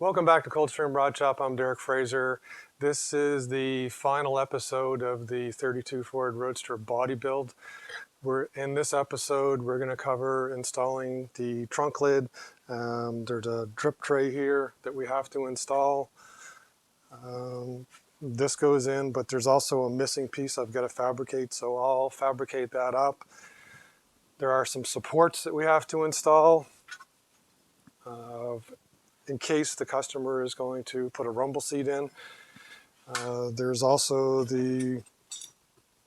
Welcome back to Coldstream Rod Shop. I'm Derek Fraser. This is the final episode of the 32 Ford Roadster body build. In this episode, we're going to cover installing the trunk lid. There's a drip tray here that we have to install. This goes in, but there's also a missing piece I've got to fabricate, so I'll fabricate that up. There are some supports that we have to install. In case the customer is going to put a rumble seat in. There's also the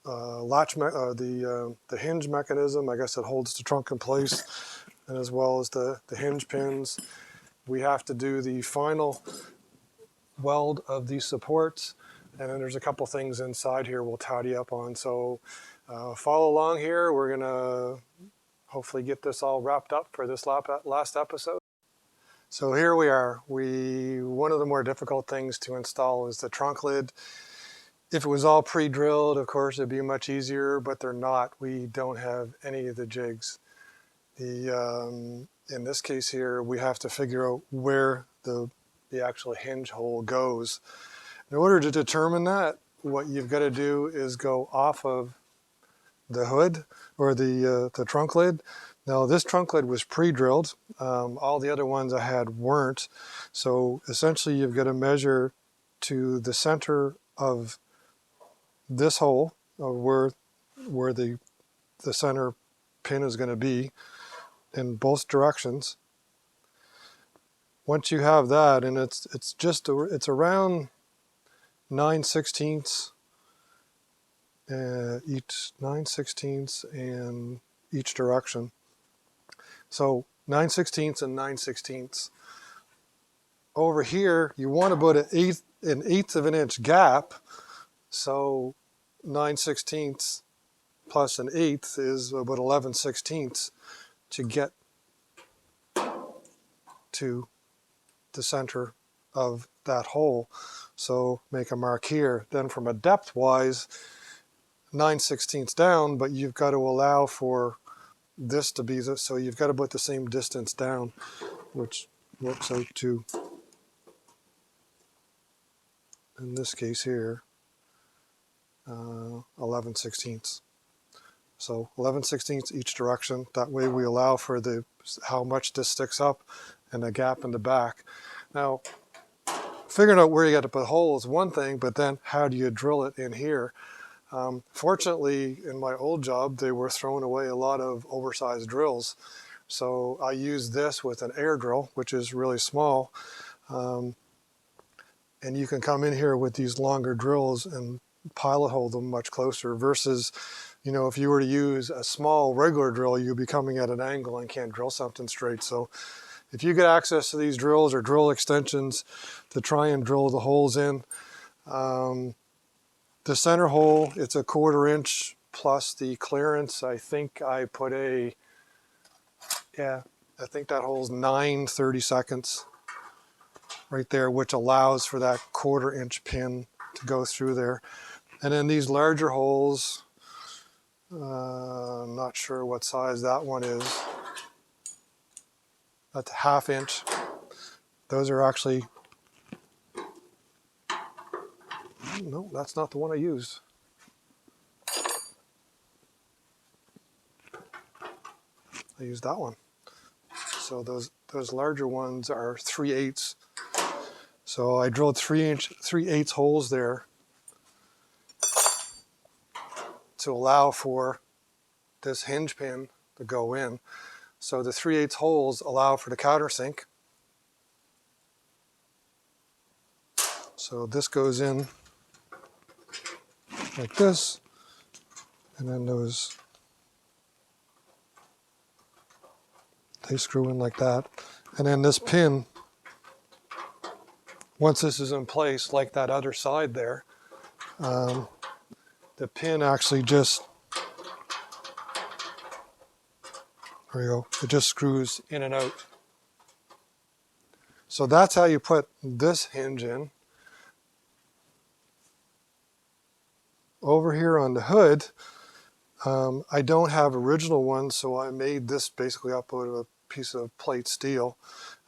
latch, the hinge mechanism, I guess, that holds the trunk in place, and as well as the hinge pins. We have to do the final weld of these supports, and then there's a couple things inside here we'll tidy up on. So follow along here. We're gonna hopefully get this all wrapped up for this last episode. So here we are. One of the more difficult things to install is the trunk lid. If it was all pre-drilled, of course, it'd be much easier, but they're not. We don't have any of the jigs. In this case here, we have to figure out where the actual hinge hole goes. In order to determine that, what you've got to do is go off of the hood or the trunk lid. Now this trunk lid was pre-drilled. All the other ones I had weren't. So essentially you've got to measure to the center of this hole, of where the center pin is going to be in both directions. Once you have that, and it's around 9/16 each 9/16 in each direction. So 9/16 and 9/16. Over here, you want about an eighth of an inch gap. So 9/16 plus an eighth is about 11/16 to get to the center of that hole. So make a mark here. Then from a depth wise, 9/16 down, but you've got to allow for this to be so you've got to put the same distance down, which works out to, in this case here, 11/16. So 11/16 each direction. That way we allow for how much this sticks up and a gap in the back. Now, figuring out where you got to put holes is one thing, but then how do you drill it in here? Fortunately, in my old job, they were throwing away a lot of oversized drills. So I used this with an air drill, which is really small. And you can come in here with these longer drills and pilot hole them much closer versus, if you were to use a small regular drill, you'd be coming at an angle and can't drill something straight. So if you get access to these drills or drill extensions to try and drill the holes in, the center hole, it's a 1/4 inch plus the clearance. I think I put I think that hole's 9/32 right there, which allows for that 1/4 inch pin to go through there. And then these larger holes, I'm not sure what size that one is. That's a 1/2 inch. Those are actually, no, that's not the one I used. I used that one. So those larger ones are 3/8. So I drilled 3/8 holes there to allow for this hinge pin to go in. So the 3/8 holes allow for the countersink. So this goes in like this, and then they screw in like that. And then this pin, once this is in place, like that other side there, the pin actually just, there you go, it just screws in and out. So that's how you put this hinge in. Over here on the hood, I don't have original ones, so I made this basically up out of a piece of plate steel.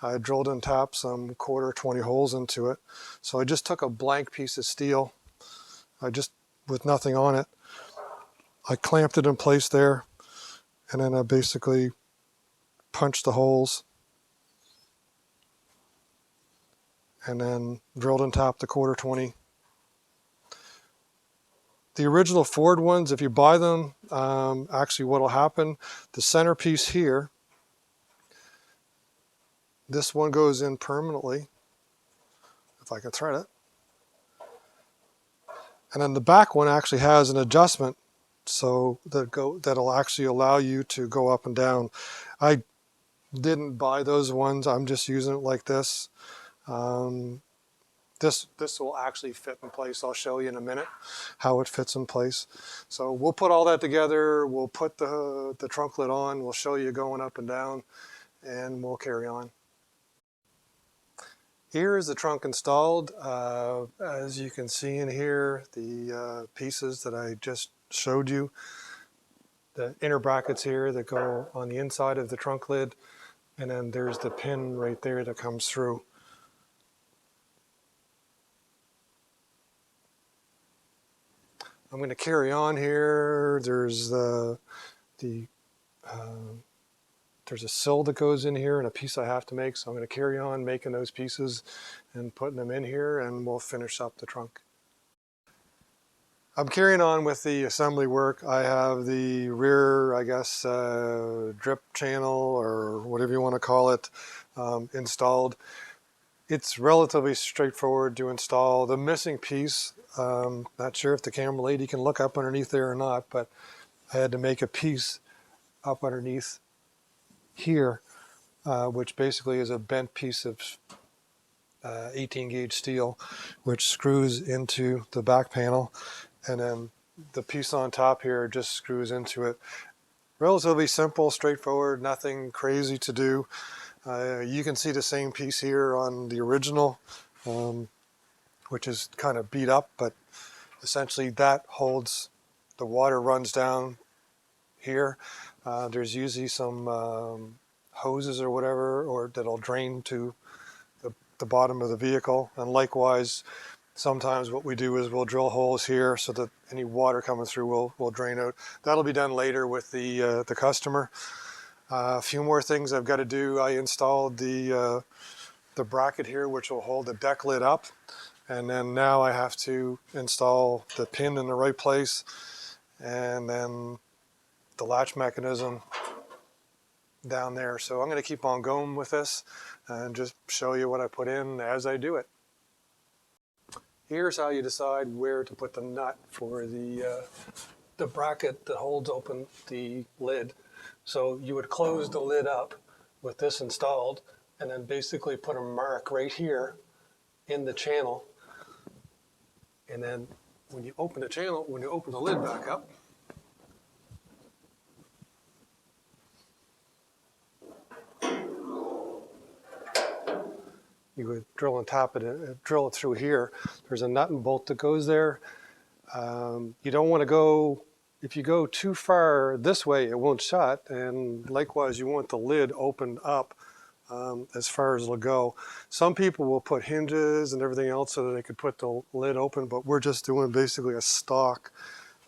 I drilled and tapped some 1/4, 20 holes into it. So I just took a blank piece of steel, with nothing on it. I clamped it in place there, and then I basically punched the holes and then drilled and tapped the 1/4, 20. The original Ford ones, if you buy them, actually what will happen, the centerpiece here, this one goes in permanently, if I can thread it. And then the back one actually has an adjustment, so that'll actually allow you to go up and down. I didn't buy those ones, I'm just using it like this. This will actually fit in place. I'll show you in a minute how it fits in place. So we'll put all that together, we'll put the trunk lid on, we'll show you going up and down, and we'll carry on. Here is the trunk installed. As you can see in here, the pieces that I just showed you, the inner brackets here that go on the inside of the trunk lid, and then there's the pin right there that comes through. I'm going to carry on here. There's there's a sill that goes in here and a piece I have to make, so I'm going to carry on making those pieces and putting them in here, and we'll finish up the trunk. I'm carrying on with the assembly work. I have the rear, I guess, drip channel or whatever you want to call it, installed. It's relatively straightforward to install. The missing piece, not sure if the camera lady can look up underneath there or not, but I had to make a piece up underneath here, which basically is a bent piece of 18 gauge steel, which screws into the back panel, and then the piece on top here just screws into it. Relatively simple, straightforward, nothing crazy to do. You can see the same piece here on the original, which is kind of beat up, but essentially that holds, the water runs down here. There's usually some hoses or whatever, or that'll drain to the bottom of the vehicle. And likewise, sometimes what we do is we'll drill holes here so that any water coming through will drain out. That'll be done later with the customer. A few more things I've got to do. I installed the bracket here, which will hold the deck lid up, and then now I have to install the pin in the right place, and then the latch mechanism down there. So I'm going to keep on going with this and just show you what I put in as I do it. Here's how you decide where to put the nut for the bracket that holds open the lid. So you would close the lid up with this installed, and then basically put a mark right here in the channel. And then when you open the channel, when you open the lid back up, you would drill and tap it, drill it through here. There's a nut and bolt that goes there. You don't want to go, if you go too far this way, it won't shut. And likewise, you want the lid opened up as far as it'll go. Some people will put hinges and everything else so that they could put the lid open, but we're just doing basically a stock,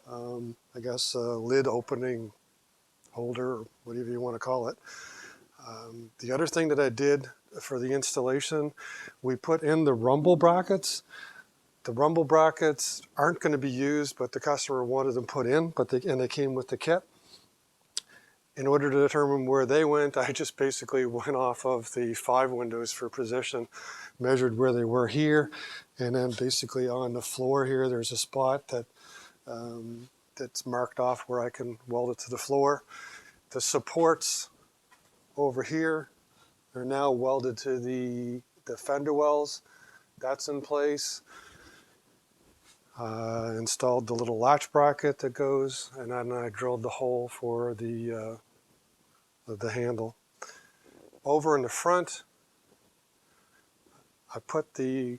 I guess, lid opening holder, or whatever you want to call it. The other thing that I did for the installation, we put in the rumble brackets. The rumble brackets aren't going to be used, but the customer wanted them put in, and they came with the kit. In order to determine where they went, I just basically went off of the 5 windows for position, measured where they were here, and then basically on the floor here, there's a spot that that's marked off where I can weld it to the floor. The supports over here are now welded to the fender wells. That's in place. Installed the little latch bracket that goes, and then I drilled the hole for the handle. Over in the front, I put the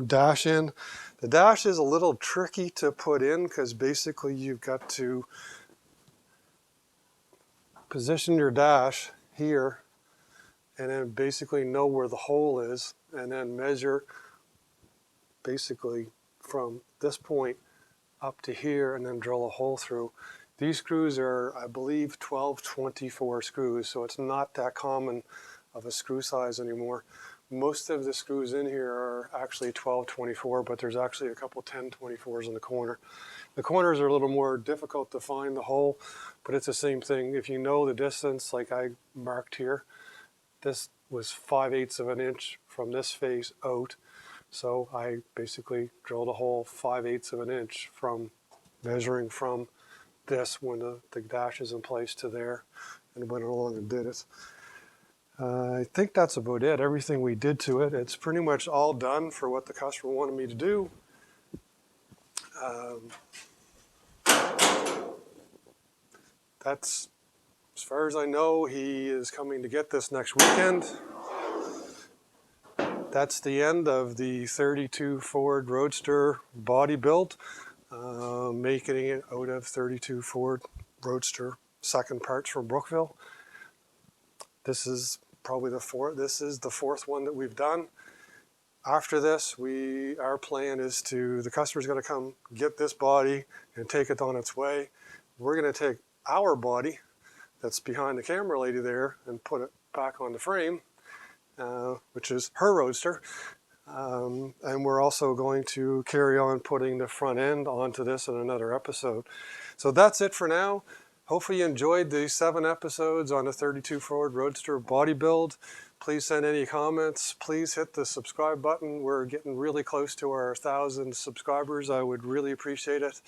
dash in. The dash is a little tricky to put in because basically you've got to position your dash here and then basically know where the hole is and then measure basically from this point up to here and then drill a hole through. These screws are, I believe, 1224 screws, so it's not that common of a screw size anymore. Most of the screws in here are actually 1224, but there's actually a couple 1024s in the corner. The corners are a little more difficult to find the hole, but it's the same thing. If you know the distance, like I marked here, this was 5/8 of an inch from this face out. So I basically drilled a hole 5/8 of an inch from measuring from this when the dash is in place to there, and went along and did it. I think that's about it. Everything we did to it, it's pretty much all done for what the customer wanted me to do. That's, as far as I know, he is coming to get this next weekend. That's the end of the 32 Ford Roadster body build, making it out of 32 Ford Roadster second parts from Brookville. This is probably the fourth one that we've done. After this, our plan is the customer's going to come get this body and take it on its way. We're going to take our body that's behind the camera lady there and put it back on the frame, which is her Roadster. And we're also going to carry on putting the front end onto this in another episode. So that's it for now. Hopefully you enjoyed the 7 episodes on the 32 Ford Roadster body build. Please send any comments. Please hit the subscribe button. We're getting really close to our 1,000 subscribers. I would really appreciate it.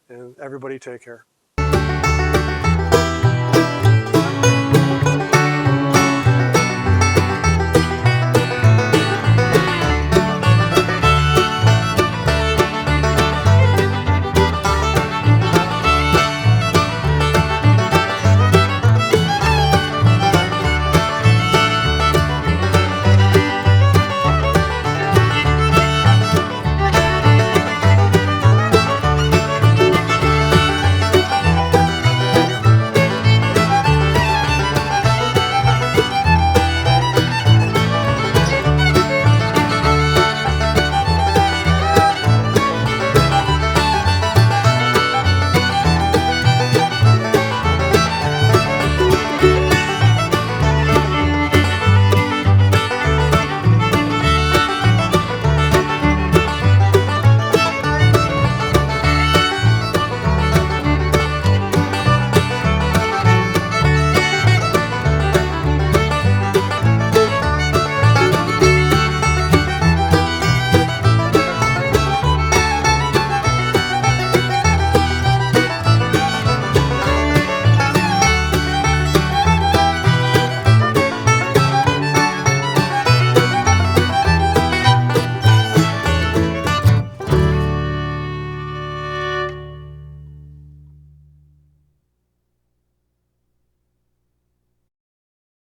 And everybody take care.